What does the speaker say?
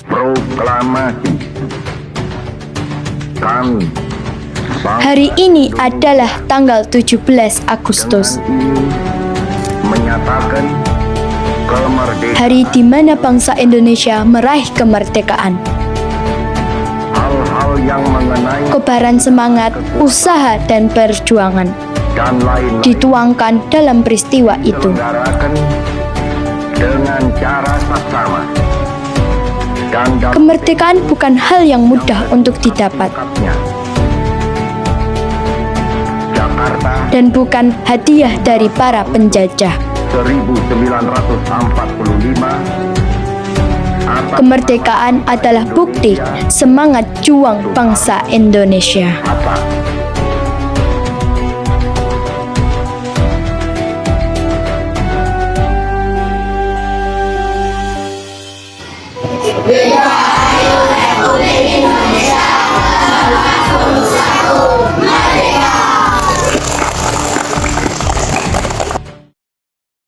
Proklamasi. Kami Hari ini adalah tanggal 17 Agustus, ini menyatakan kemerdekaan. hari di mana bangsa Indonesia meraih kemerdekaan. Hal-hal yang mengenai Kobaran semangat, usaha, dan perjuangan dan lain-lain dituangkan dalam peristiwa itu. diselenggarakan dengan cara saksama dan dalam Kemerdekaan bukan hal yang mudah untuk didapat sikapnya. Jakarta dan bukan hadiah dari para penjajah. 1945 atas Kemerdekaan adalah bukti semangat juang bangsa Indonesia. apa?